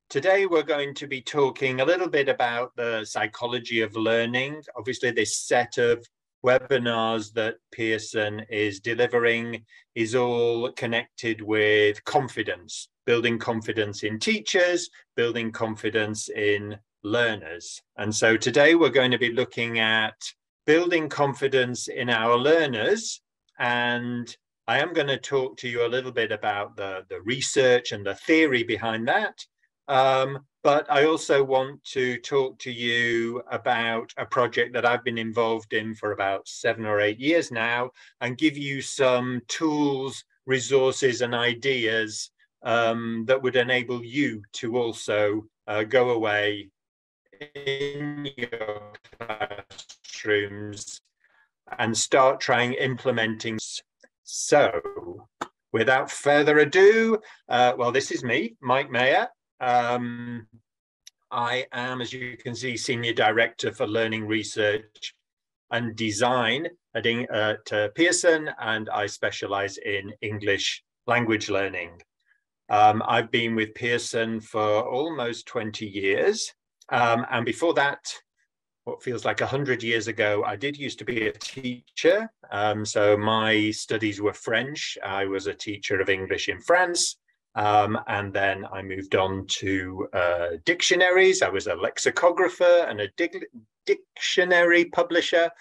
Today we're going to be talking a little bit about the psychology of learning. Obviously, this set of webinars that Pearson is delivering is all connected with confidence, building confidence in teachers, building confidence in learners. And so today we're going to be looking at building confidence in our learners, and I am going to talk to you a little bit about the research and the theory behind that. But I also want to talk to you about a project that I've been involved in for about 7 or 8 years now, and give you some tools, resources, and ideas that would enable you to also go away in your classrooms and start trying implementing. So without further ado, well, this is me, Mike Mayer. I am, as you can see, Senior Director for Learning Research and Design at Pearson, and I specialize in English language learning. I've been with Pearson for almost 20 years. And before that, what feels like 100 years ago, I did used to be a teacher. So my studies were French. I was a teacher of English in France. And then I moved on to dictionaries. I was a lexicographer and a dictionary publisher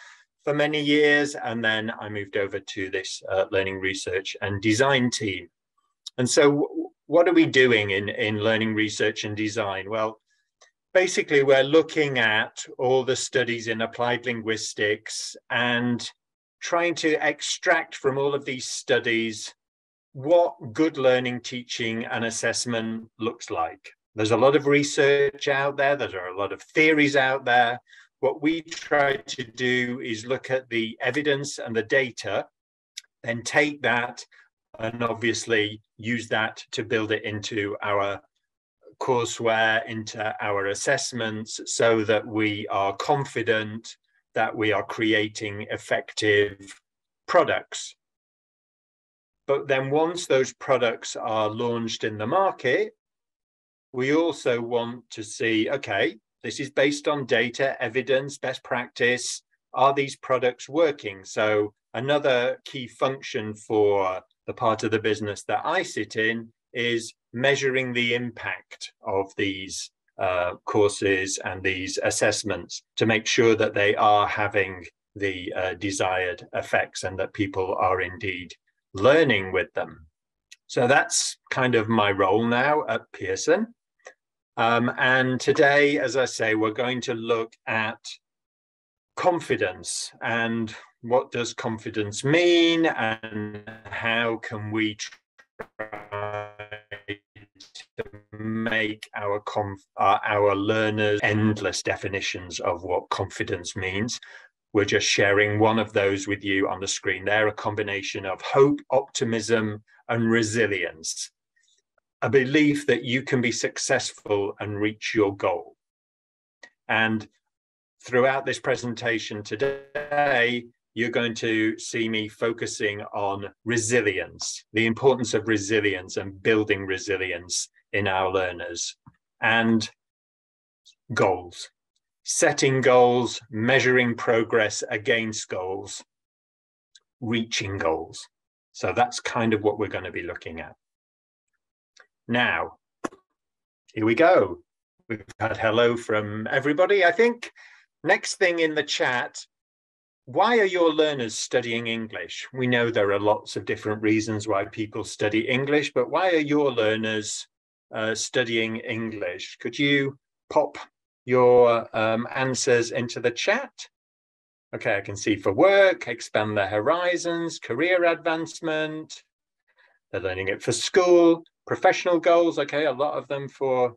for many years. And then I moved over to this learning research and design team. And so what are we doing in learning research and design? Well, basically, we're looking at all the studies in applied linguistics and trying to extract from all of these studies what good learning, teaching, and assessment looks like. There's a lot of research out there. There are a lot of theories out there. What we try to do is look at the evidence and the data, then take that and obviously use that to build it into our courseware, into our assessments, so that we are confident that we are creating effective products. But then once those products are launched in the market, we also want to see, okay, this is based on data, evidence, best practice. Are these products working? So another key function for the part of the business that I sit in is measuring the impact of these courses and these assessments to make sure that they are having the desired effects and that people are indeed learning with them. So that's kind of my role now at Pearson. And today, as I say, we're going to look at confidence and what does confidence mean and how can we try to make our learners endless definitions of what confidence means. We're just sharing one of those with you on the screen. They're a combination of hope, optimism, and resilience. A belief that you can be successful and reach your goal. And throughout this presentation today, you're going to see me focusing on resilience, the importance of resilience and building resilience in our learners, and goals. Setting goals, measuring progress against goals, reaching goals. So that's kind of what we're going to be looking at. Now, here we go. We've had hello from everybody, I think. Next thing in the chat, why are your learners studying English? We know there are lots of different reasons why people study English, but why are your learners studying English? Could you pop your answers into the chat? Okay, I can see for work, expand their horizons, career advancement. They're learning it for school, professional goals. Okay, a lot of them for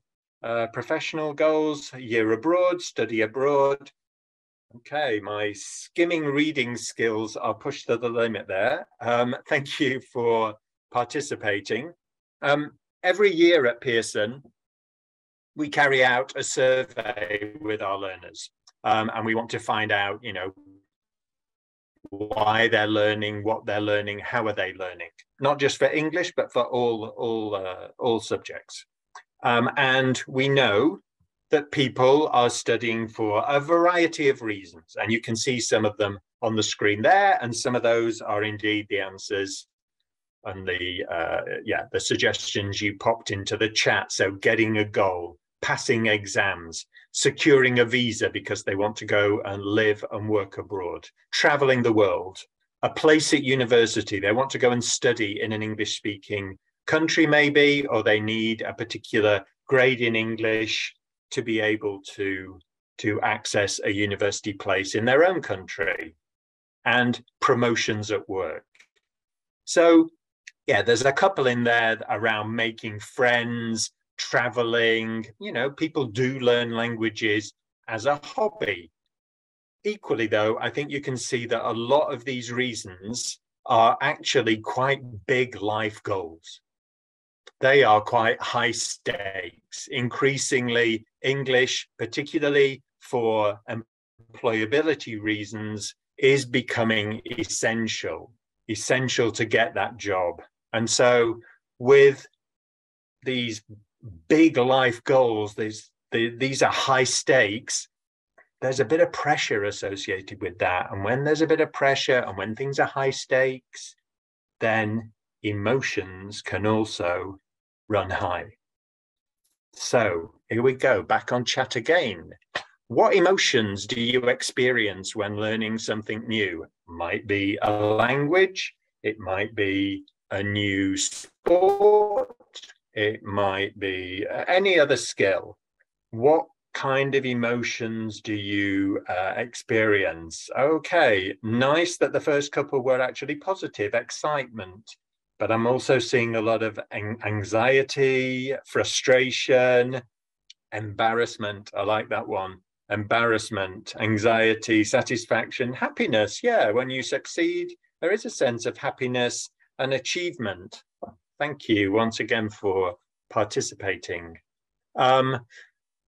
professional goals, a year abroad, study abroad. Okay, my skimming reading skills are pushed to the limit there. Thank you for participating. Every year at Pearson, we carry out a survey with our learners, and we want to find out, you know, why they're learning, what they're learning, how are they learning, not just for English, but for all subjects. And we know that people are studying for a variety of reasons. And you can see some of them on the screen there, and some of those are indeed the answers and the suggestions you popped into the chat. So getting a goal, passing exams, securing a visa because they want to go and live and work abroad, traveling the world, a place at university. They want to go and study in an English-speaking country maybe, or they need a particular grade in English to be able to access a university place in their own country, and promotions at work. So yeah, there's a couple in there around making friends, traveling. You know, people do learn languages as a hobby. Equally, though, I think you can see that a lot of these reasons are actually quite big life goals. They are quite high stakes. Increasingly, English, particularly for employability reasons, is becoming essential to get that job. And so with these big life goals, these are high stakes. There's a bit of pressure associated with that. And when there's a bit of pressure and when things are high stakes, then emotions can also run high. So here we go, back on chat again. What emotions do you experience when learning something new? Might be a language, it might be a new sport, it might be any other skill. What kind of emotions do you experience? Okay, nice that the first couple were actually positive, excitement, but I'm also seeing a lot of anxiety, frustration, embarrassment. I like that one. Embarrassment, anxiety, satisfaction, happiness. Yeah, when you succeed, there is a sense of happiness and achievement. Thank you once again for participating. I'm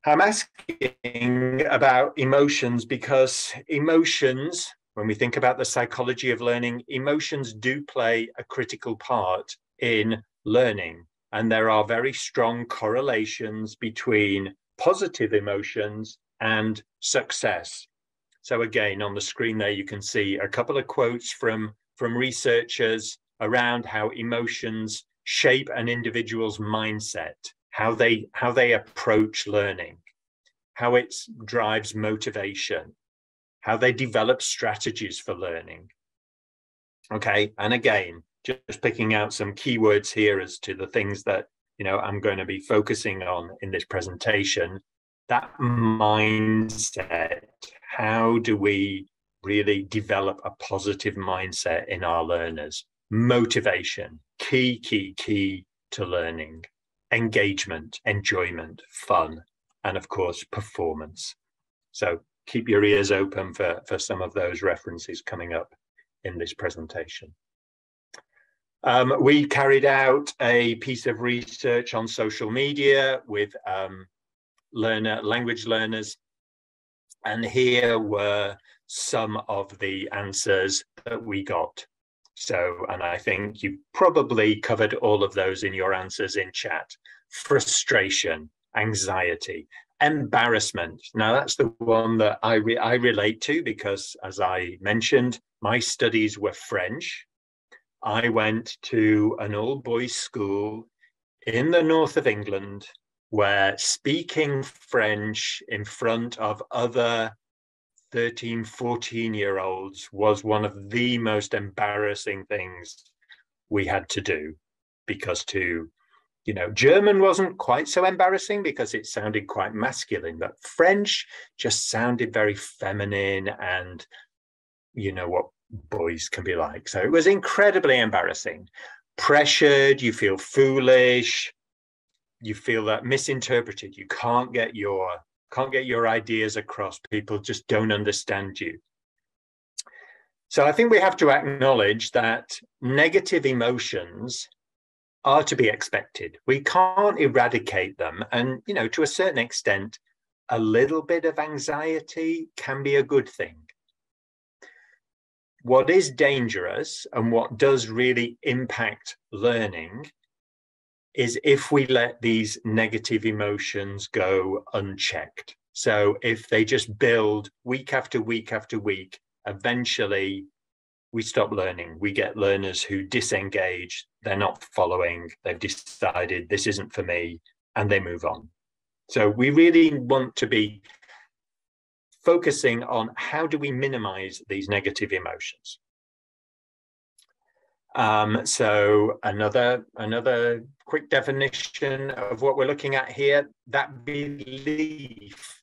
asking about emotions because emotions, when we think about the psychology of learning, emotions do play a critical part in learning. And there are very strong correlations between positive emotions and success. So again, on the screen there, you can see a couple of quotes from researchers around how emotions shape an individual's mindset, how they approach learning, how it drives motivation, how they develop strategies for learning. Okay, and again, just picking out some keywords here as to the things that I'm going to be focusing on in this presentation. That mindset, how do we really develop a positive mindset in our learners? Motivation, key to learning. Engagement, enjoyment, fun, and of course, performance. So keep your ears open for some of those references coming up in this presentation. We carried out a piece of research on social media with language learners, and here were some of the answers that we got. So, and I think you probably covered all of those in your answers in chat. Frustration, anxiety, embarrassment. Now that's the one that I relate to because, as I mentioned, my studies were French. I went to an all-boys school in the north of England where speaking French in front of other 13, 14-year-olds was one of the most embarrassing things we had to do, because German wasn't quite so embarrassing because it sounded quite masculine, but French just sounded very feminine and what boys can be like. So it was incredibly embarrassing. Pressured, you feel foolish, you feel that misinterpreted, you can't get your ideas across. People just don't understand you. So I think we have to acknowledge that negative emotions are to be expected. We can't eradicate them. And, to a certain extent, a little bit of anxiety can be a good thing. What is dangerous and what does really impact learning is if we let these negative emotions go unchecked. So if they just build week after week after week, eventually we stop learning. We get learners who disengage, they're not following, they've decided this isn't for me, and they move on. So we really want to be focusing on how do we minimize these negative emotions. So another quick definition of what we're looking at here, that belief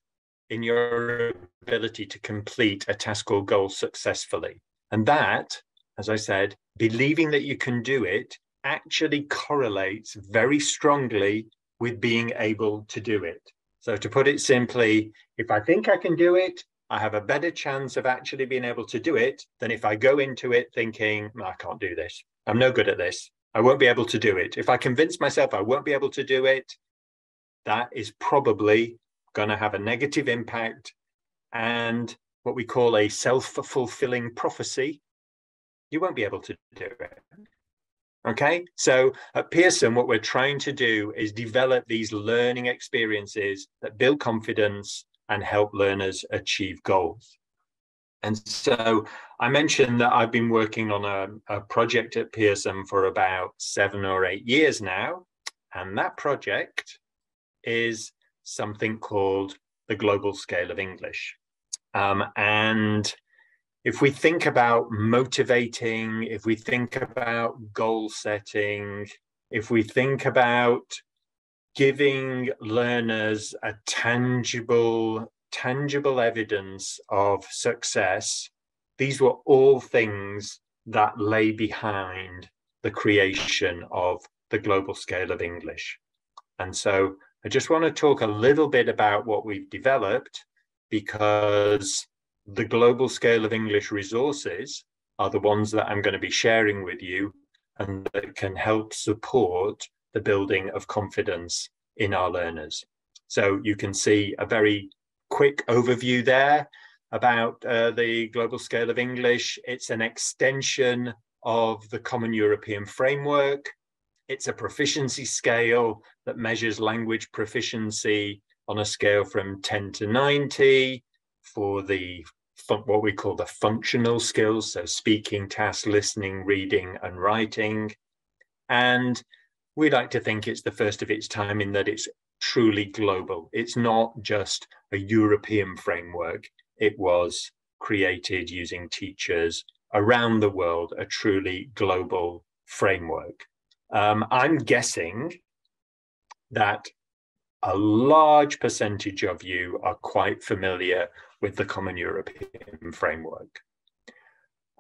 in your ability to complete a task or goal successfully. And that, as I said, believing that you can do it actually correlates very strongly with being able to do it. So to put it simply, if I think I can do it, I have a better chance of actually being able to do it than if I go into it thinking, I can't do this. I'm no good at this. I won't be able to do it. If I convince myself I won't be able to do it, that is probably going to have a negative impact and what we call a self-fulfilling prophecy. You won't be able to do it. Okay, so at Pearson, what we're trying to do is develop these learning experiences that build confidence and help learners achieve goals. And so I mentioned that I've been working on a project at Pearson for about 7 or 8 years now. And that project is something called the Global Scale of English. And if we think about motivating, if we think about goal setting, if we think about giving learners a tangible evidence of success, these were all things that lay behind the creation of the Global Scale of English. And so I just want to talk a little bit about what we've developed, because the Global Scale of English resources are the ones that I'm going to be sharing with you and that can help support the building of confidence in our learners. So you can see a very quick overview there about the Global Scale of English. It's an extension of the Common European Framework. It's a proficiency scale that measures language proficiency on a scale from 10 to 90 for the what we call the functional skills, so speaking, task, listening, reading, and writing. And we like to think it's the first of its time in that it's truly global. It's not just a European framework. It was created using teachers around the world, a truly global framework. I'm guessing that a large percentage of you are quite familiar with the Common European Framework.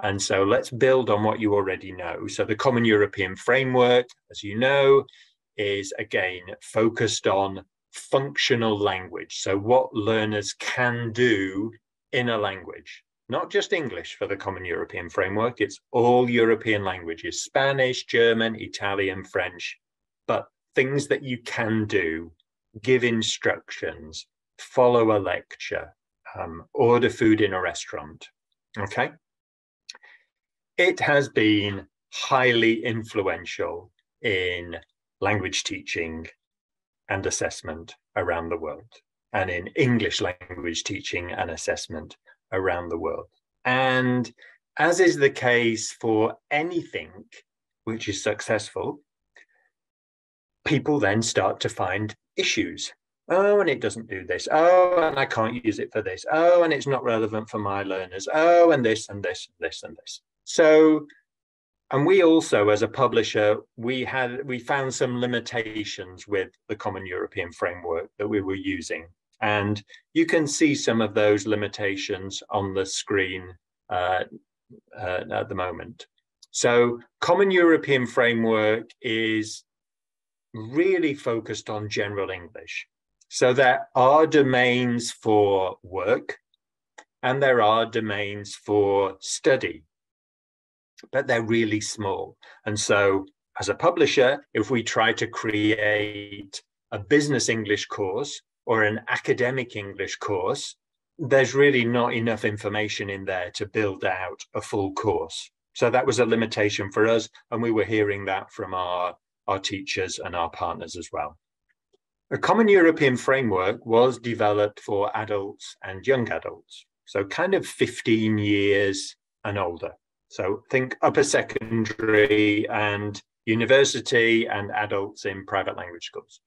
And so let's build on what you already know. So the Common European Framework, as you know, is again focused on functional language. So what learners can do in a language, not just English for the Common European Framework, it's all European languages, Spanish, German, Italian, French, but things that you can do: give instructions, follow a lecture, order food in a restaurant, okay? It has been highly influential in language teaching and assessment around the world, and in English language teaching and assessment around the world. And as is the case for anything which is successful, people then start to find issues. Oh, and it doesn't do this. Oh, and I can't use it for this. Oh, and it's not relevant for my learners. Oh, and this and this and this and this. So, and we also, as a publisher, we found some limitations with the Common European Framework that we were using. And you can see some of those limitations on the screen at the moment. So Common European Framework is really focused on general English. So there are domains for work and there are domains for study, but they're really small. And so as a publisher, if we try to create a business English course or an academic English course, there's really not enough information in there to build out a full course. So that was a limitation for us, and we were hearing that from our our teachers and our partners as well. A common European framework was developed for adults and young adults, so kind of 15 years and older. So think upper secondary and university and adults in private language schools.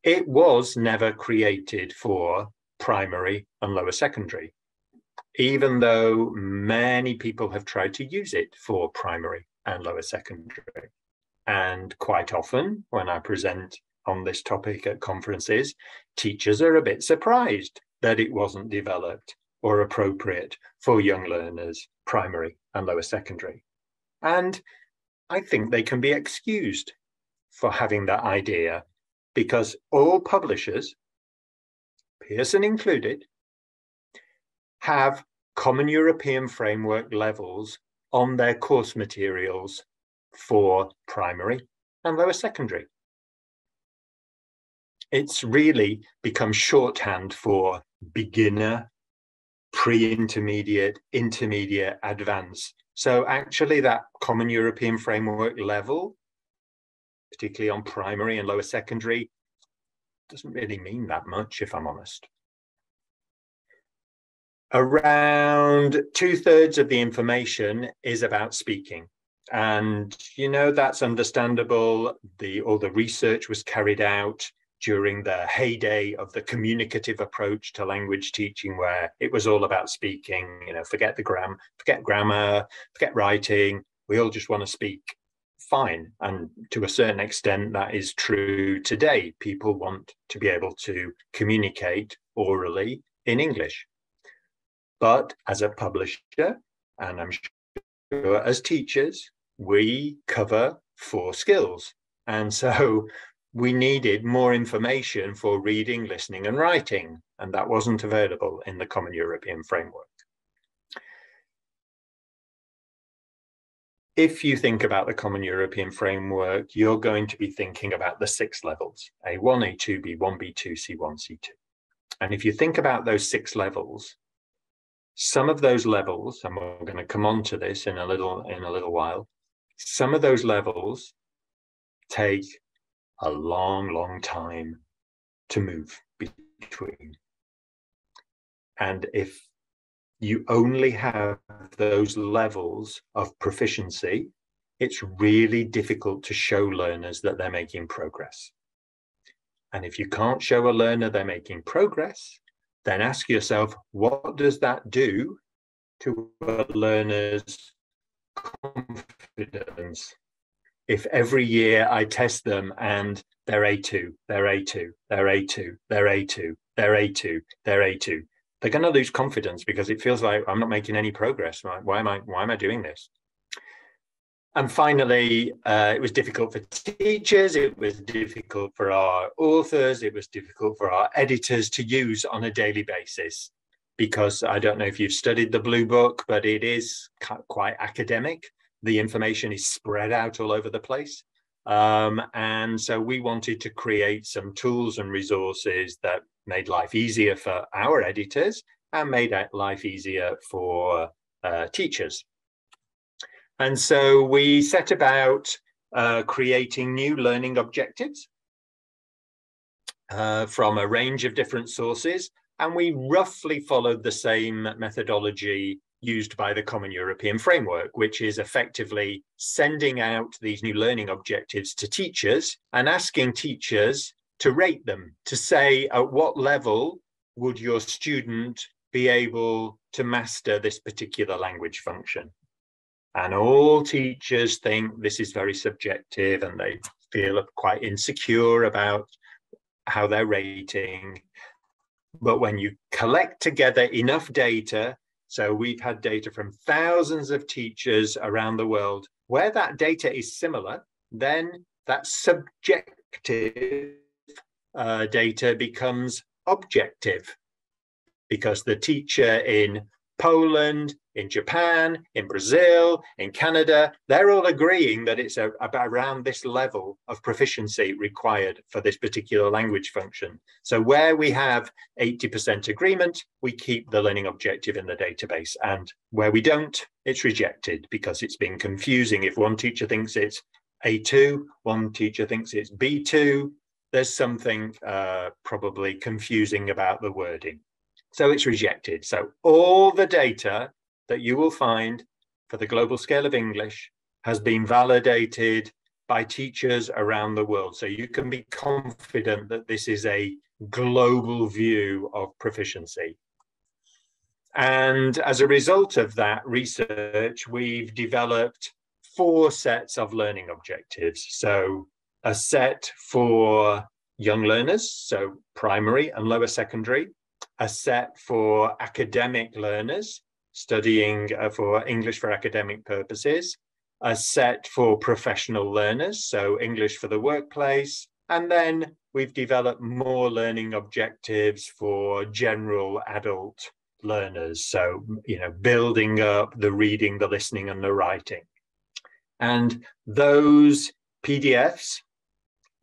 It was never created for primary and lower secondary, even though many people have tried to use it for primary and lower secondary. And quite often, when I present on this topic at conferences, teachers are a bit surprised that it wasn't developed or appropriate for young learners, primary and lower secondary. And I think they can be excused for having that idea, because all publishers, Pearson included, have common European framework levels on their course materials for primary and lower secondary. It's really become shorthand for beginner, pre-intermediate, intermediate, advanced. So actually that common European framework level, particularly on primary and lower secondary, doesn't really mean that much, if I'm honest. Around 2/3 of the information is about speaking. And, you know, that's understandable. All the research was carried out during the heyday of the communicative approach to language teaching, where it was all about speaking. You know, forget grammar, forget writing. We all just want to speak. Fine. And to a certain extent, that is true today. People want to be able to communicate orally in English. But as a publisher, and I'm sure as teachers, we cover 4 skills. And so we needed more information for reading, listening, and writing, and that wasn't available in the Common European Framework. If you think about the Common European Framework, you're going to be thinking about the 6 levels: A1, A2, B1, B2, C1, C2. And if you think about those 6 levels, some of those levels, and we're going to come on to this in a little while, some of those levels take a long time to move between. And if you only have those levels of proficiency, it's really difficult to show learners that they're making progress. And if you can't show a learner they're making progress, then ask yourself, what does that do to a learner's confidence? If every year I test them and they're A2, they're A2, they're A2, they're A2, they're A2, they're A2, they're going to lose confidence because it feels like I'm not making any progress. Right? Why am I doing this? And finally, it was difficult for teachers, it was difficult for our authors, it was difficult for our editors to use on a daily basis, because I don't know if you've studied the Blue Book, but it is quite academic. The information is spread out all over the place. And so we wanted to create some tools and resources that made life easier for our editors and made life easier for teachers. And so we set about creating new learning objectives from a range of different sources. And we roughly followed the same methodology used by the Common European Framework, which is effectively sending out these new learning objectives to teachers and asking teachers to rate them, to say at what level would your student be able to master this particular language function. And all teachers think this is very subjective and they feel quite insecure about how they're rating. But when you collect together enough data, so we've had data from thousands of teachers around the world, where that data is similar, then that subjective data becomes objective, because the teacher in Poland, in Japan, in Brazil, in Canada, they're all agreeing that it's about around this level of proficiency required for this particular language function. So where we have 80% agreement, we keep the learning objective in the database. And where we don't, it's rejected because it's been confusing. If one teacher thinks it's A2, one teacher thinks it's B2. There's something probably confusing about the wording. So it's rejected. So all the data that you will find for the global scale of English has been validated by teachers around the world. So you can be confident that this is a global view of proficiency. And as a result of that research, we've developed 4 sets of learning objectives. So a set for young learners, so primary and lower secondary, a set for academic learners studying for English for academic purposes, a set for professional learners, so English for the workplace, and then we've developed more learning objectives for general adult learners, so building up the reading, the listening, and the writing. And those PDFs,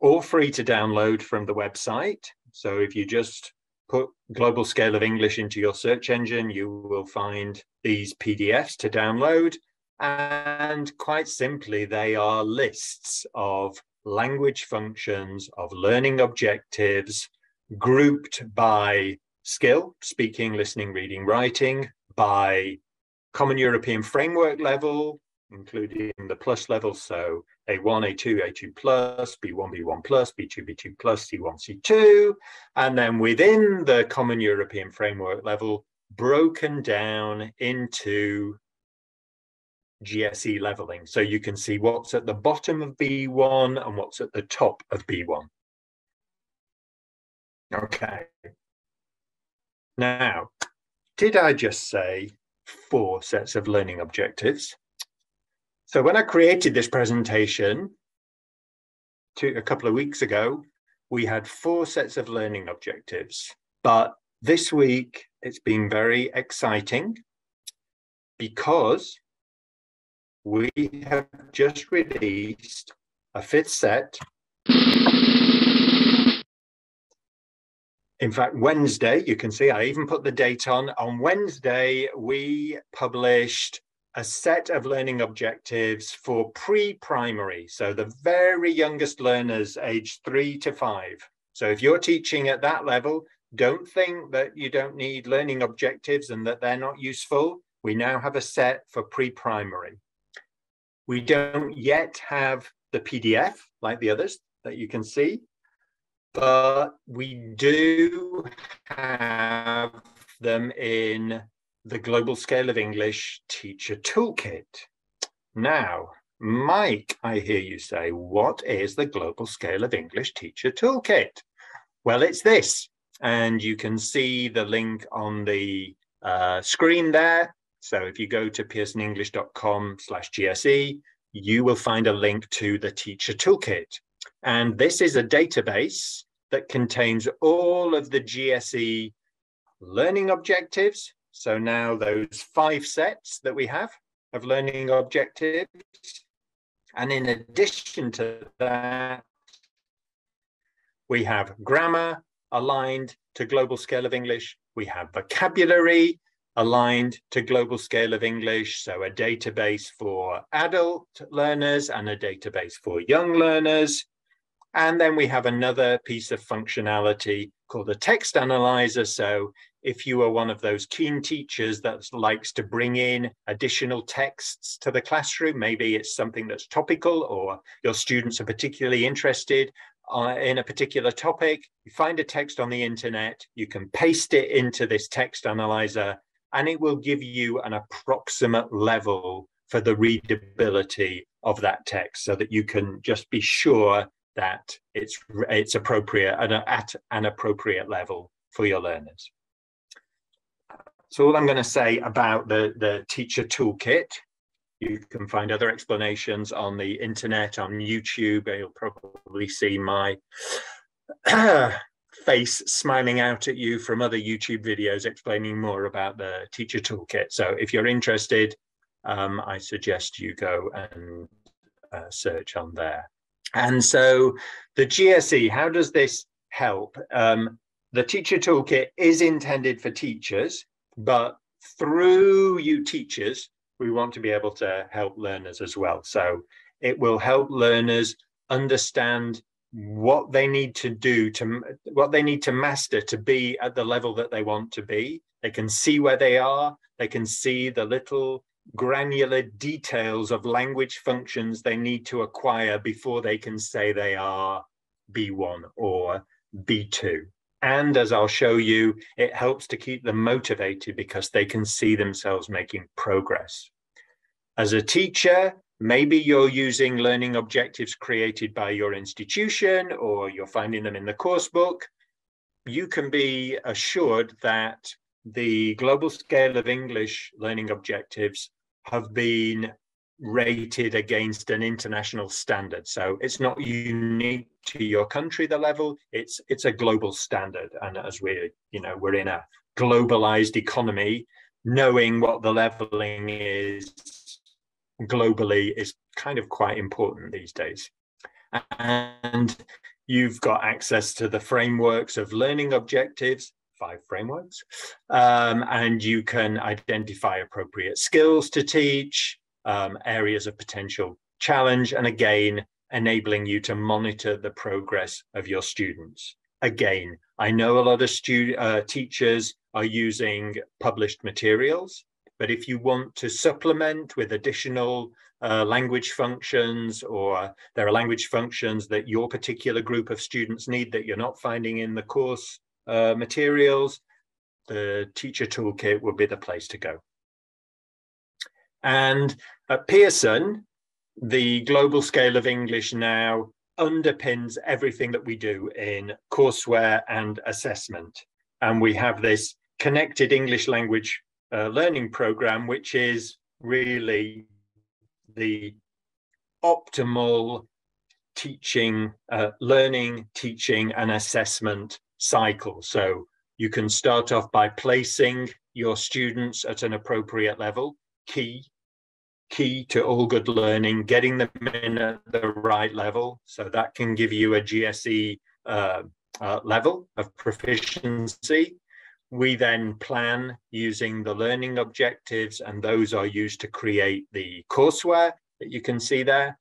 all free to download from the website. So if you just put Global Scale of English into your search engine, you will find these PDFs to download. And quite simply, they are lists of language functions, of learning objectives, grouped by skill, speaking, listening, reading, writing, by Common European Framework level, including the plus level, so A1, A2, A2 plus, B1, B1 plus, B2, B2 plus, C1, C2, and then within the Common European Framework level, broken down into GSE leveling. So you can see what's at the bottom of B1 and what's at the top of B1. Okay. Now, did I just say 4 sets of learning objectives? So when I created this presentation a couple of weeks ago, we had 4 sets of learning objectives. But this week, it's been very exciting because we have just released a 5th set. In fact, Wednesday, you can see I even put the date on. On Wednesday, we published a set of learning objectives for pre-primary, so the very youngest learners aged 3 to 5. So if you're teaching at that level, don't think that you don't need learning objectives and that they're not useful. We now have a set for pre-primary. We don't yet have the PDF like the others that you can see, but we do have them in the Global Scale of English Teacher Toolkit. Now, Mike, I hear you say, what is the Global Scale of English Teacher Toolkit? Well, it's this, and you can see the link on the screen there. So if you go to pearsonenglish.com/GSE, you will find a link to the Teacher Toolkit. And this is a database that contains all of the GSE learning objectives. So now those 5 sets that we have of learning objectives. And in addition to that, we have grammar aligned to Global Scale of English. We have vocabulary aligned to Global Scale of English. So a database for adult learners and a database for young learners. And then we have another piece of functionality called a text analyzer. So if you are one of those keen teachers that likes to bring in additional texts to the classroom, maybe it's something that's topical or your students are particularly interested in a particular topic, you find a text on the internet, you can paste it into this text analyzer, and it will give you an approximate level for the readability of that text so that you can just be sure that it's appropriate and at an appropriate level for your learners. So all I'm going to say about the Teacher Toolkit, you can find other explanations on the internet, on YouTube. You'll probably see my face smiling out at you from other YouTube videos explaining more about the Teacher Toolkit. So if you're interested, I suggest you go and search on there. And so the GSE, how does this help? The Teacher Toolkit is intended for teachers, but through you teachers, we want to be able to help learners as well. So It will help learners understand what they need to do, what they need to master to be at the level that they want to be. They can see where they are. They can see the little granular details of language functions they need to acquire before they can say they are B1 or B2. And as I'll show you, it helps to keep them motivated because they can see themselves making progress. As a teacher, maybe you're using learning objectives created by your institution, or you're finding them in the course book. You can be assured that the global scale of English learning objectives have been rated against an international standard. So it's not unique to your country, the level, it's a global standard. And as we're in a globalized economy, knowing what the leveling is globally is kind of quite important these days. And you've got access to the frameworks of learning objectives, 5 frameworks, and you can identify appropriate skills to teach, areas of potential challenge, and again, enabling you to monitor the progress of your students. Again, I know a lot of teachers are using published materials, but if you want to supplement with additional language functions, or there are language functions that your particular group of students need that you're not finding in the course materials, the teacher toolkit would be the place to go. And at Pearson, the global scale of English now underpins everything that we do in courseware and assessment. And we have this connected English language learning program, which is really the optimal teaching, learning, teaching, and assessment cycle. So you can start off by placing your students at an appropriate level, key to all good learning, getting them in at the right level. So that can give you a GSE level of proficiency. We then plan using the learning objectives, and those are used to create the courseware that you can see there.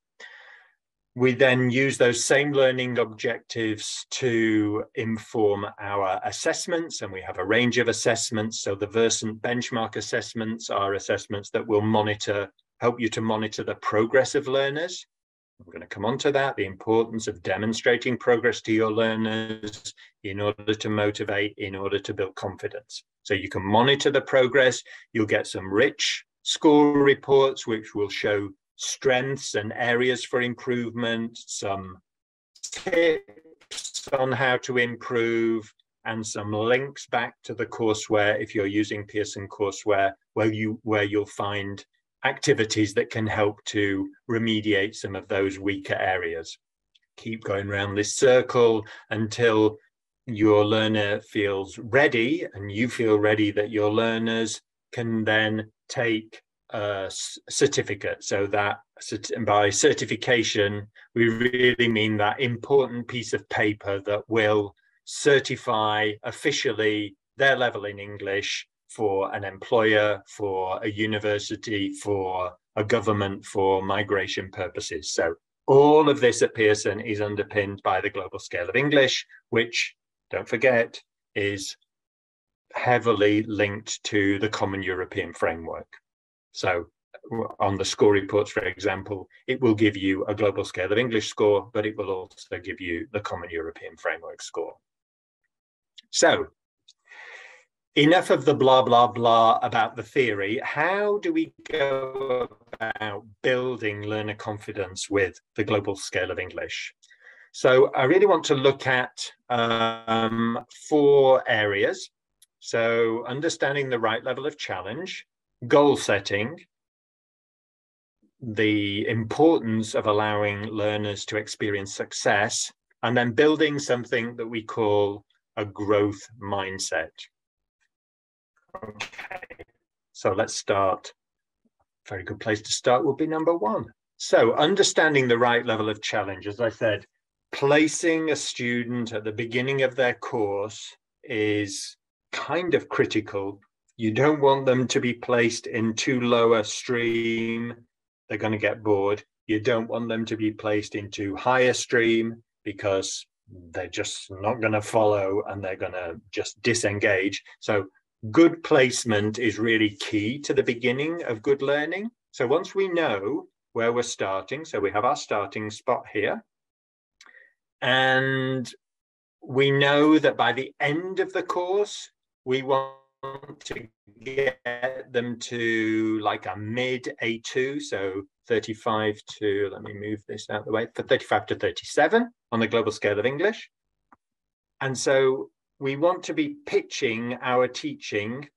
We then use those same learning objectives to inform our assessments, and we have a range of assessments. So the Versant benchmark assessments are assessments that will help you to monitor the progress of learners. We're going to come on to that, the importance of demonstrating progress to your learners in order to motivate, in order to build confidence. So you can monitor the progress. You'll get some rich score reports, which will show strengths and areas for improvement, some tips on how to improve, and some links back to the courseware if you're using Pearson courseware, where you'll find activities that can help to remediate some of those weaker areas. Keep going around this circle until your learner feels ready, and you feel ready that your learners can then take a certificate. So that by certification, we really mean that important piece of paper that will certify officially their level in English for an employer, for a university, for a government, for migration purposes. So all of this at Pearson is underpinned by the global scale of English, which, don't forget, is heavily linked to the Common European Framework. So on the score reports, for example, it will give you a global scale of English score, but it will also give you the Common European Framework score. So enough of the blah, blah, blah about the theory. How do we go about building learner confidence with the global scale of English? So I really want to look at 4 areas. So understanding the right level of challenge, goal setting, the importance of allowing learners to experience success, and then building something that we call a growth mindset. Okay, so let's start. A very good place to start would be number 1. So understanding the right level of challenge, as I said, placing a student at the beginning of their course is kind of critical. You don't want them to be placed in too low a stream. They're going to get bored. You don't want them to be placed into higher stream because they're just not going to follow and they're going to just disengage. So good placement is really key to the beginning of good learning. So once we know where we're starting, so we have our starting spot here, and we know that by the end of the course, we want to get them to like a mid A2, so 35 to, let me move this out of the way, for 35 to 37 on the global scale of English. And so we want to be pitching our teaching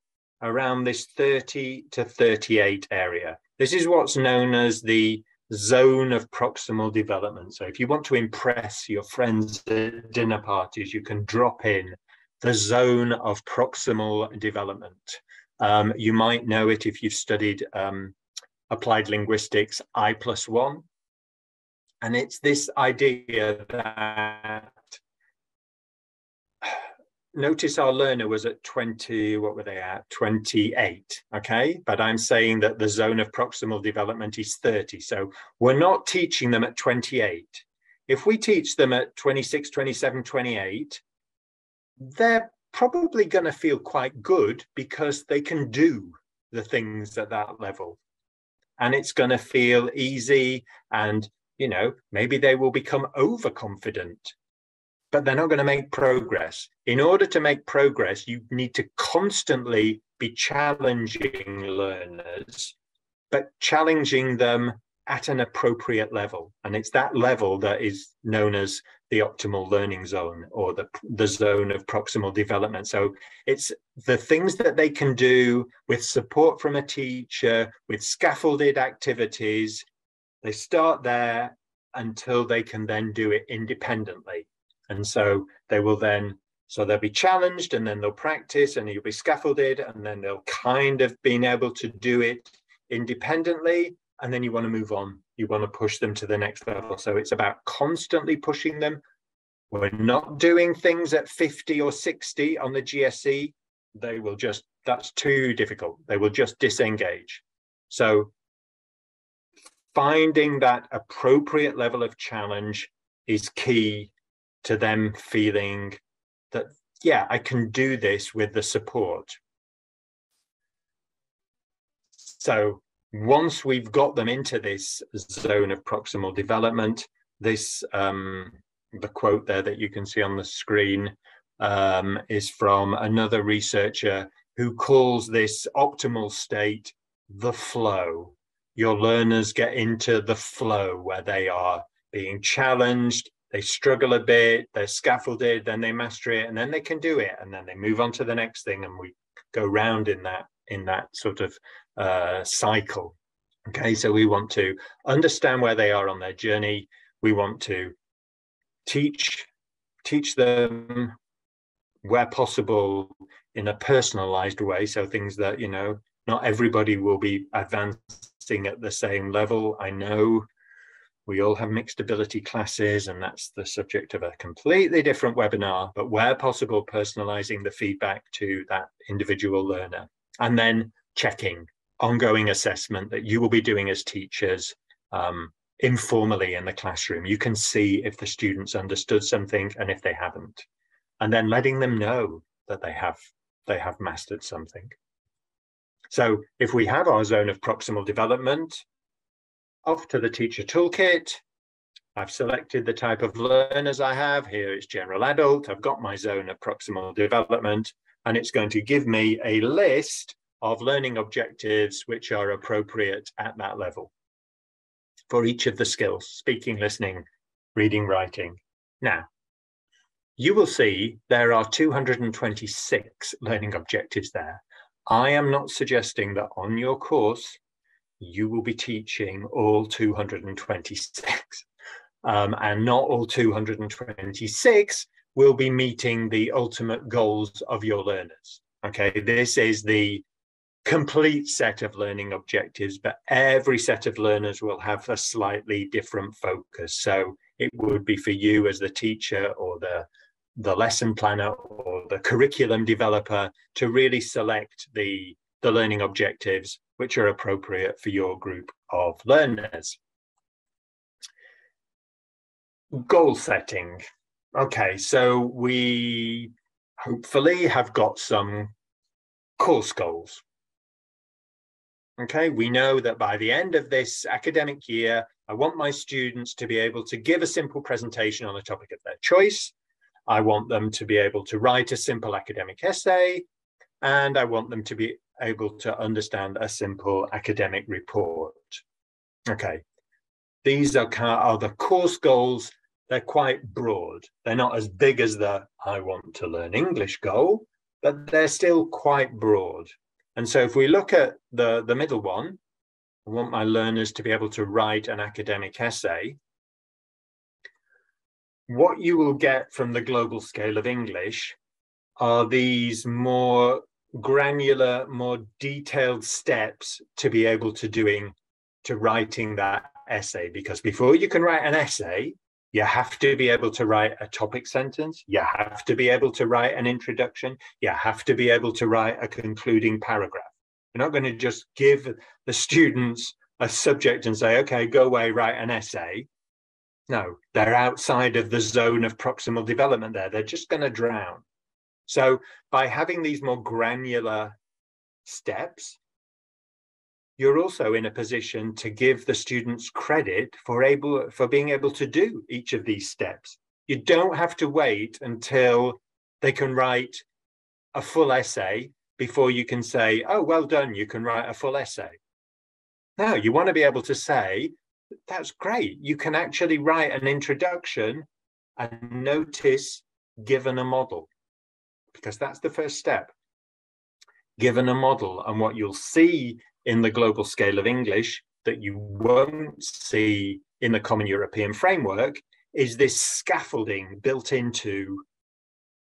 around this 30 to 38 area. This is what's known as the zone of proximal development. So if you want to impress your friends at dinner parties, you can drop in the zone of proximal development. You might know it if you've studied applied linguistics I+1. And it's this idea that, notice our learner was at 20, what were they at? 28, okay? But I'm saying that the zone of proximal development is 30. So we're not teaching them at 28. If we teach them at 26, 27, 28, they're probably going to feel quite good because they can do the things at that level. And it's going to feel easy and, you know, maybe they will become overconfident, but they're not going to make progress. In order to make progress, you need to constantly be challenging learners, but challenging them at an appropriate level. And it's that level that is known as the optimal learning zone, or the zone of proximal development. So it's the things that they can do with support from a teacher, with scaffolded activities. They start there until they can then do it independently. And so they will then, so they'll be challenged and then they'll practice and you'll be scaffolded and then they'll kind of being able to do it independently. And then you want to move on. You want to push them to the next level. So it's about constantly pushing them. We're not doing things at 50 or 60 on the GSE. They will just, that's too difficult. They will just disengage. So finding that appropriate level of challenge is key to them feeling that, yeah, I can do this with the support. So once we've got them into this zone of proximal development, this, the quote there that you can see on the screen is from another researcher who calls this optimal state the flow. Your learners get into the flow where they are being challenged, they struggle a bit, they're scaffolded, then they master it, and then they can do it, and then they move on to the next thing, and we go round in that sort of cycle. Okay, so we want to understand where they are on their journey. We want to teach them where possible in a personalized way. So things that, you know, not everybody will be advancing at the same level. I know we all have mixed ability classes, and that's the subject of a completely different webinar, but where possible, personalizing the feedback to that individual learner. And then checking, ongoing assessment that you will be doing as teachers informally in the classroom. You can see if the students understood something and if they haven't, and then letting them know that they have mastered something. So if we have our zone of proximal development, off to the teacher toolkit. I've selected the type of learners I have. Here it's general adult. I've got my zone of proximal development, and it's going to give me a list of learning objectives which are appropriate at that level for each of the skills: speaking, listening, reading, writing. Now, you will see there are 226 learning objectives there. I am not suggesting that on your course you will be teaching all 226, and not all 226 will be meeting the ultimate goals of your learners. Okay, this is the complete set of learning objectives, but every set of learners will have a slightly different focus. So it would be for you as the teacher or the lesson planner or the curriculum developer to really select the learning objectives which are appropriate for your group of learners. Goal setting. Okay, so we hopefully have got some course goals. Okay, we know that by the end of this academic year, I want my students to be able to give a simple presentation on a topic of their choice. I want them to be able to write a simple academic essay, and I want them to be able to understand a simple academic report. Okay, these are the course goals. They're quite broad. They're not as big as the I want to learn English goal, but they're still quite broad. And so if we look at the middle one, I want my learners to be able to write an academic essay. What you will get from the global scale of English are these more granular, more detailed steps to be able to writing that essay. Because before you can write an essay, you have to be able to write a topic sentence. You have to be able to write an introduction. You have to be able to write a concluding paragraph. You're not going to just give the students a subject and say, okay, go away, write an essay. No, they're outside of the zone of proximal development there. They're just going to drown. So by having these more granular steps, you're also in a position to give the students credit for being able to do each of these steps. You don't have to wait until they can write a full essay before you can say, oh, well done, you can write a full essay. No, you want to be able to say, that's great. You can actually write an introduction and notice given a model, because that's the first step. Given a model, and what you'll see in the global scale of English that you won't see in the Common European Framework is this scaffolding built into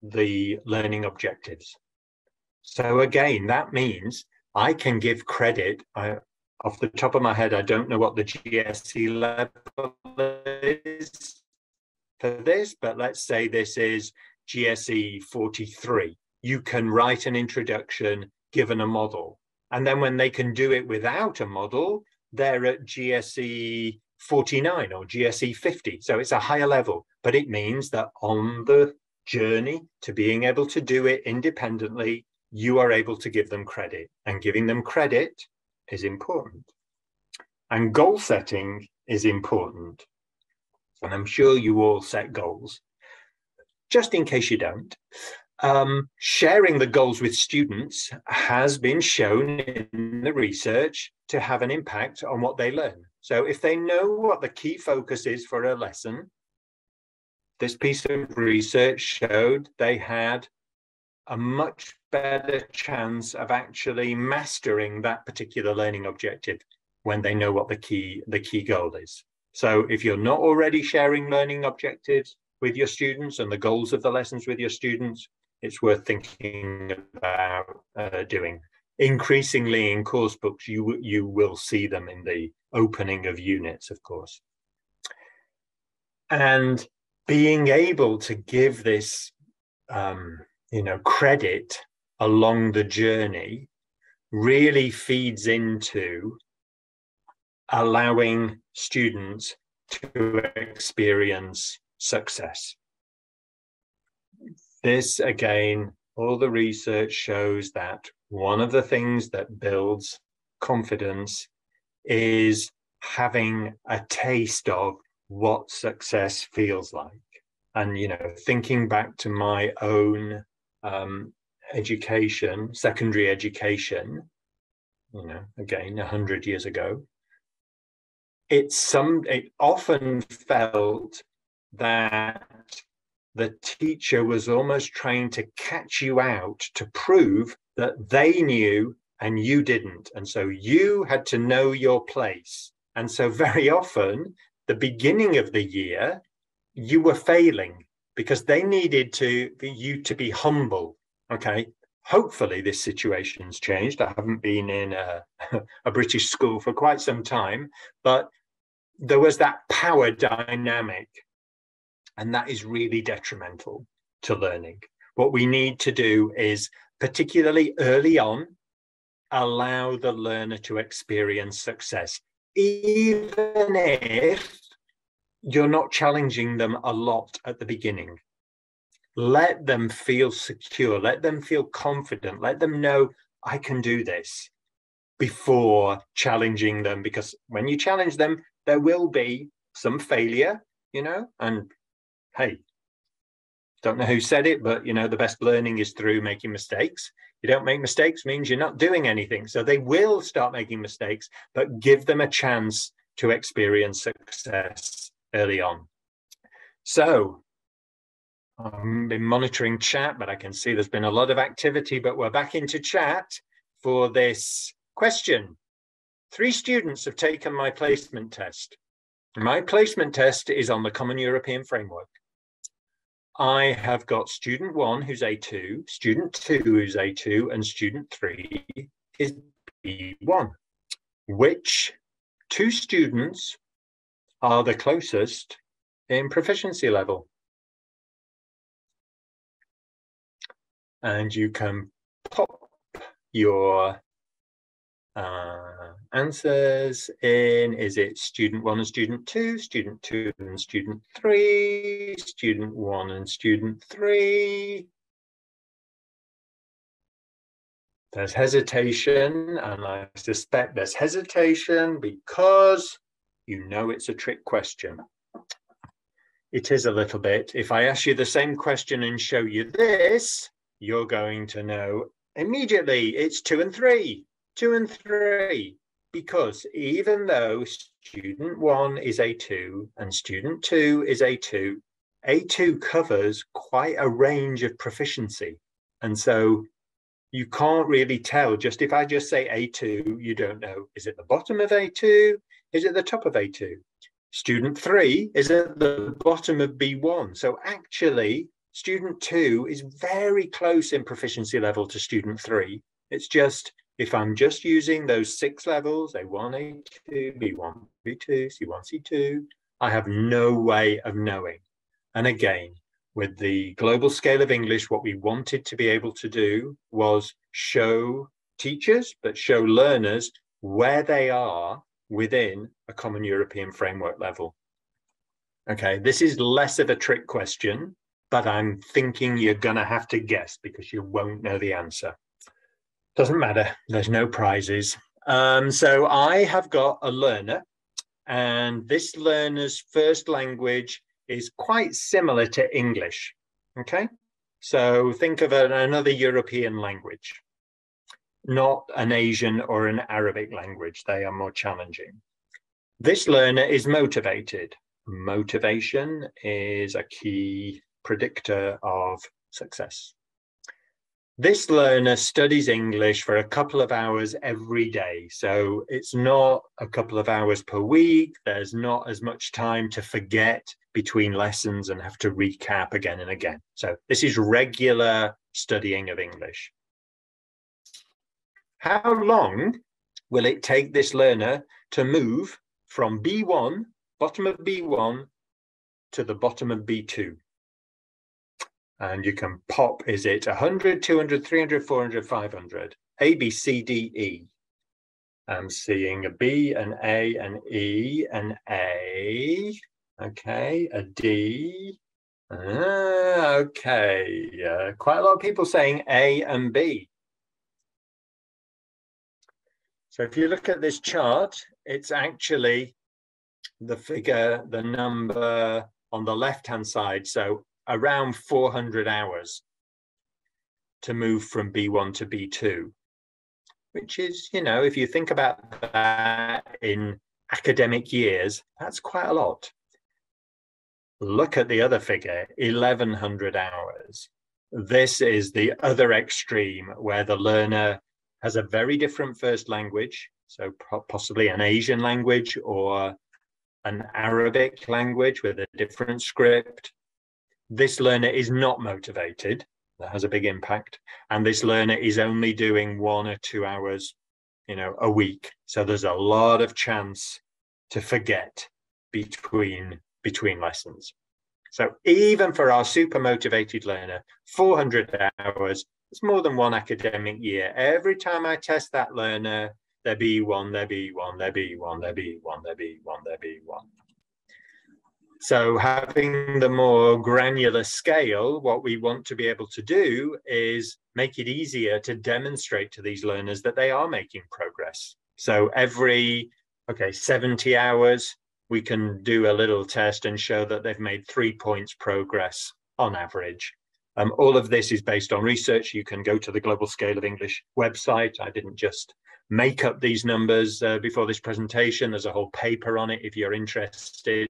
the learning objectives. So again, that means I can give credit. Off the top of my head, I don't know what the GSE level is for this, but let's say this is GSE 43. You can write an introduction given a model. And then when they can do it without a model, they're at GSE 49 or GSE 50. So it's a higher level, but it means that on the journey to being able to do it independently, you are able to give them credit, and giving them credit is important. And goal setting is important. And I'm sure you all set goals. Just in case you don't, sharing the goals with students has been shown in the research to have an impact on what they learn. So if they know what the key focus is for a lesson, this piece of research showed they had a much better chance of actually mastering that particular learning objective when they know what the key goal is. So if you're not already sharing learning objectives with your students and the goals of the lessons with your students, it's worth thinking about doing. Increasingly in course books, you will see them in the opening of units, of course. And being able to give this credit along the journey really feeds into allowing students to experience success. This, again, all the research shows that one of the things that builds confidence is having a taste of what success feels like. And, thinking back to my own education, secondary education, again, 100 years ago, it often felt that the teacher was almost trying to catch you out to prove that they knew and you didn't. And so you had to know your place. And so very often, the beginning of the year, you were failing because they needed you to be humble. Okay. Hopefully this situation's changed. I haven't been in a British school for quite some time, but there was that power dynamic, and that is really detrimental to learning. What we need to do is, particularly early on, allow the learner to experience success, even if you're not challenging them a lot at the beginning. Let them feel secure, let them feel confident, let them know I can do this before challenging them, because when you challenge them, there will be some failure, you know, and hey, don't know who said it, but you know, the best learning is through making mistakes. You don't make mistakes means you're not doing anything. So they will start making mistakes, but give them a chance to experience success early on. So I've been monitoring chat, but I can see there's been a lot of activity, but we're back into chat for this question. 3 students have taken my placement test. My placement test is on the Common European Framework. I have got student 1 who's A2, student 2 who's A2, and student 3 is B1. Which 2 students are the closest in proficiency level? And you can pop your answers in. Is it student 1 and student 2, student 2 and student 3, student 1 and student 3? There's hesitation, and I suspect there's hesitation because you know it's a trick question. It is a little bit. If I ask you the same question and show you this, you're going to know immediately it's 2 and 3. 2 and 3, because even though student 1 is A2 and student 2 is A2, A2 covers quite a range of proficiency. And so you can't really tell. Just if I just say A2, you don't know, is it the bottom of A2? Is it the top of A2? Student 3 is at the bottom of B1. So actually, student 2 is very close in proficiency level to student 3. It's just, if I'm just using those 6 levels, A1, A2, B1, B2, C1, C2, I have no way of knowing. And again, with the global scale of English, what we wanted to be able to do was show teachers, but show learners where they are within a Common European Framework level. Okay, this is less of a trick question, but I'm thinking you're going to have to guess because you won't know the answer. Doesn't matter, there's no prizes. So I have got a learner, and this learner's first language is quite similar to English, okay? So think of another European language, not an Asian or an Arabic language. They are more challenging. This learner is motivated. Motivation is a key predictor of success. This learner studies English for a couple of hours every day. So it's not a couple of hours per week. There's not as much time to forget between lessons and have to recap again and again. So this is regular studying of English. How long will it take this learner to move from B1, bottom of B1, to the bottom of B2? And you can pop, is it 100, 200, 300, 400, 500? A, B, C, D, E. I'm seeing a B, an A, an E, an A. Okay, a D. Okay, quite a lot of people saying A and B. So if you look at this chart, it's actually the figure, the number on the left-hand side. So around 400 hours to move from B1 to B2, which is, you know, if you think about that in academic years, that's quite a lot. Look at the other figure, 1100 hours. This is the other extreme where the learner has a very different first language, so possibly an Asian language or an Arabic language with a different script. This learner is not motivated. That has a big impact. And this learner is only doing 1 or 2 hours, you know, a week. So there's a lot of chance to forget between lessons. So even for our super motivated learner, 400 hours, it's more than 1 academic year. Every time I test that learner, they're B1, they're B1, they're B1, they're B1, they're B1, they're B1. So having the more granular scale, what we want to be able to do is make it easier to demonstrate to these learners that they are making progress. So every, 70 hours, we can do a little test and show that they've made 3 points progress on average. All of this is based on research. You can go to the Global Scale of English website. I didn't just make up these numbers before this presentation. There's a whole paper on it if you're interested.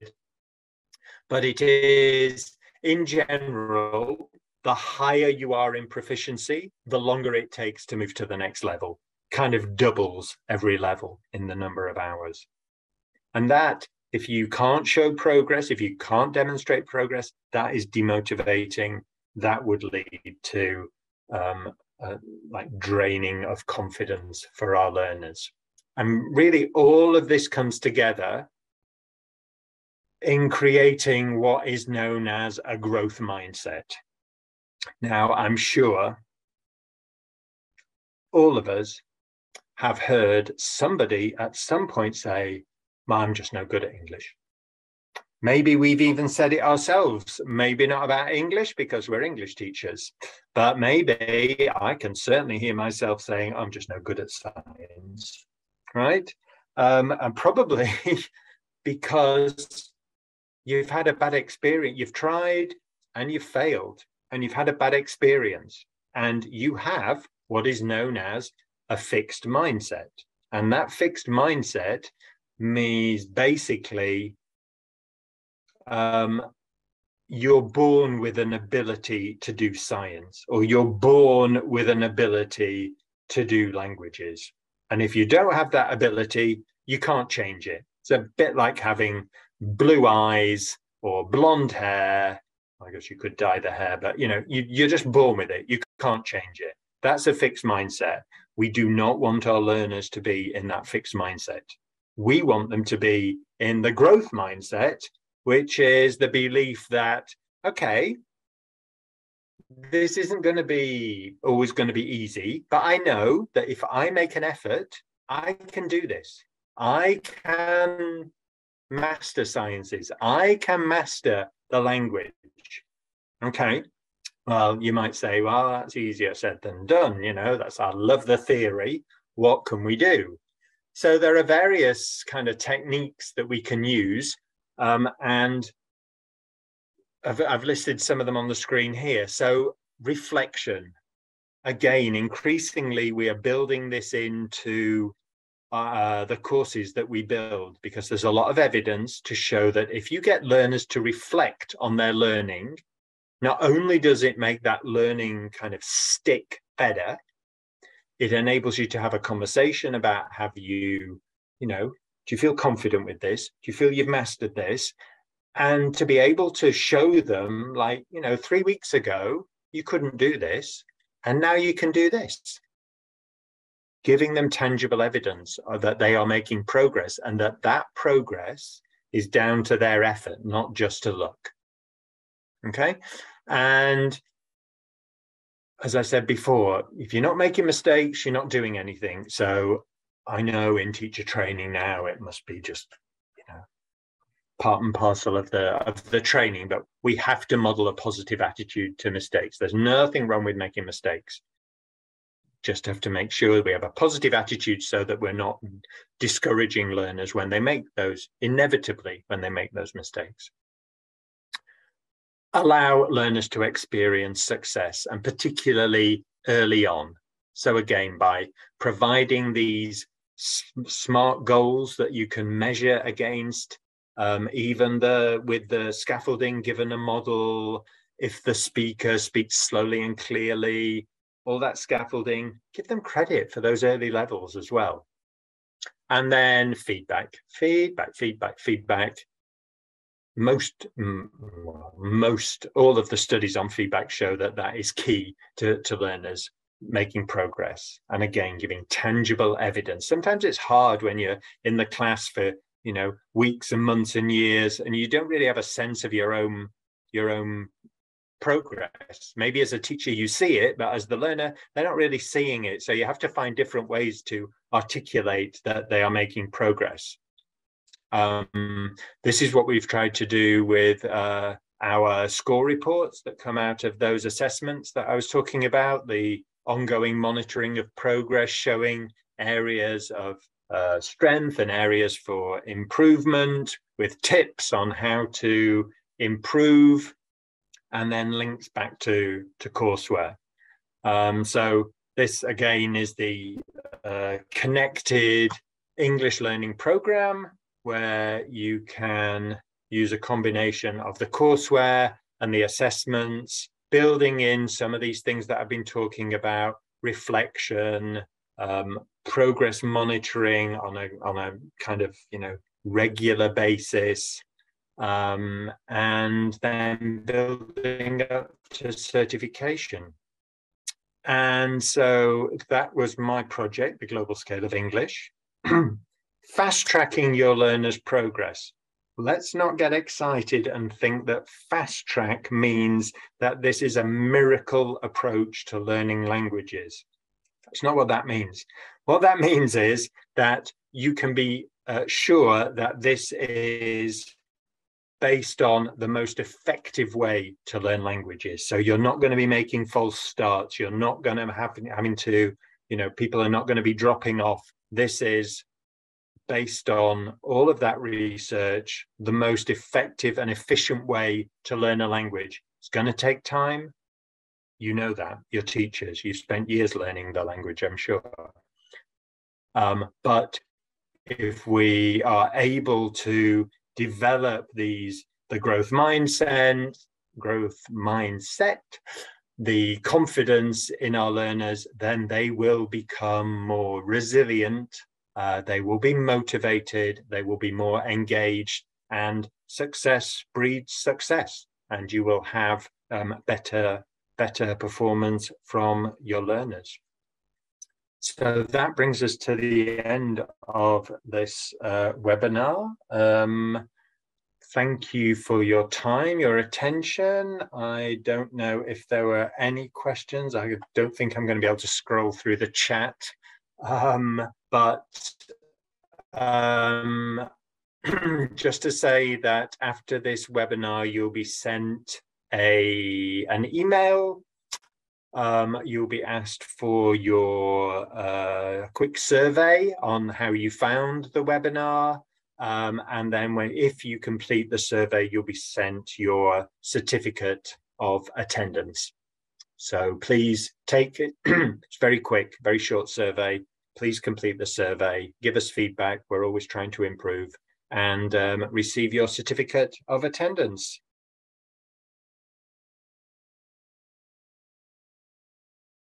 But it is, in general, the higher you are in proficiency, the longer it takes to move to the next level. Kind of doubles every level in the number of hours. And that, if you can't show progress, if you can't demonstrate progress, that is demotivating. That would lead to like draining of confidence for our learners. And really all of this comes together in creating what is known as a growth mindset. Now, I'm sure all of us have heard somebody at some point say, I'm just no good at English. Maybe we've even said it ourselves, maybe not about English because we're English teachers, but maybe I can certainly hear myself saying, I'm just no good at science, right? And probably because you've had a bad experience, you've tried and you've failed and you've had a bad experience and you have what is known as a fixed mindset. And that fixed mindset means basically you're born with an ability to do science, or you're born with an ability to do languages. And if you don't have that ability, you can't change it. It's a bit like having blue eyes or blonde hair. I guess you could dye the hair, but you're just born with it. You can't change it. That's a fixed mindset. We do not want our learners to be in that fixed mindset. We want them to be in the growth mindset, which is the belief that, okay, this isn't going to be always going to be easy, but I know that if I make an effort, I can do this. I can master sciences. I can master the language. Okay. Well, you might say, well, that's easier said than done. I love the theory. What can we do? So there are various kind of techniques that we can use. And I've listed some of them on the screen here. So reflection. Again, increasingly, we are building this into the courses that we build, because there's a lot of evidence to show that if you get learners to reflect on their learning, not only does it make that learning kind of stick better, it enables you to have a conversation about, do you feel confident with this? Do you feel you've mastered this? And to be able to show them, 3 weeks ago, you couldn't do this, and now you can do this. Giving them tangible evidence that they are making progress, and that progress is down to their effort, not just to luck. Okay. And as I said before, if you're not making mistakes, you're not doing anything. So I know in teacher training now, it must be just, part and parcel of the training, but we have to model a positive attitude to mistakes. There's nothing wrong with making mistakes. Just have to make sure we have a positive attitude so that we're not discouraging learners when they make those mistakes. Allow learners to experience success, and particularly early on. So again, by providing these smart goals that you can measure against, even with the scaffolding, given a model, if the speaker speaks slowly and clearly, all that scaffolding, give them credit for those early levels as well. And then feedback. Most all of the studies on feedback show that is key to learners making progress. And again, giving tangible evidence. Sometimes it's hard when you're in the class for weeks and months and years, and you don't really have a sense of your own progress. Maybe as a teacher you see it, but as the learner they're not really seeing it. So you have to find different ways to articulate that they are making progress. This is what we've tried to do with our score reports that come out of those assessments that I was talking about, the ongoing monitoring of progress, showing areas of strength and areas for improvement, with tips on how to improve, and then links back to courseware. So this again is the connected English learning program, where you can use a combination of the courseware and the assessments, building in some of these things that I've been talking about: reflection, progress monitoring on a kind of regular basis, and then building up to certification. And so that was my project, the Global Scale of English. Fast tracking your learners' progress. Let's not get excited and think that fast track means that this is a miracle approach to learning languages. That's not what that means. What that means is that you can be sure that this is based on the most effective way to learn languages. So you're not going to be making false starts. You're not going to having to, people are not going to be dropping off. This is based on all of that research, the most effective and efficient way to learn a language. It's going to take time. You know that, you're teachers, you've spent years learning the language, I'm sure. But if we are able to develop the growth mindset, the confidence in our learners, then they will become more resilient, they will be motivated, they will be more engaged, and success breeds success, and you will have better performance from your learners. So that brings us to the end of this webinar. Thank you for your time, your attention. I don't know if there were any questions. I don't think I'm going to be able to scroll through the chat, but just to say that after this webinar, you'll be sent an email. You'll be asked for your quick survey on how you found the webinar. And then if you complete the survey, you'll be sent your certificate of attendance. So please take it. It's very quick, very short survey. Please complete the survey, give us feedback. We're always trying to improve, and receive your certificate of attendance.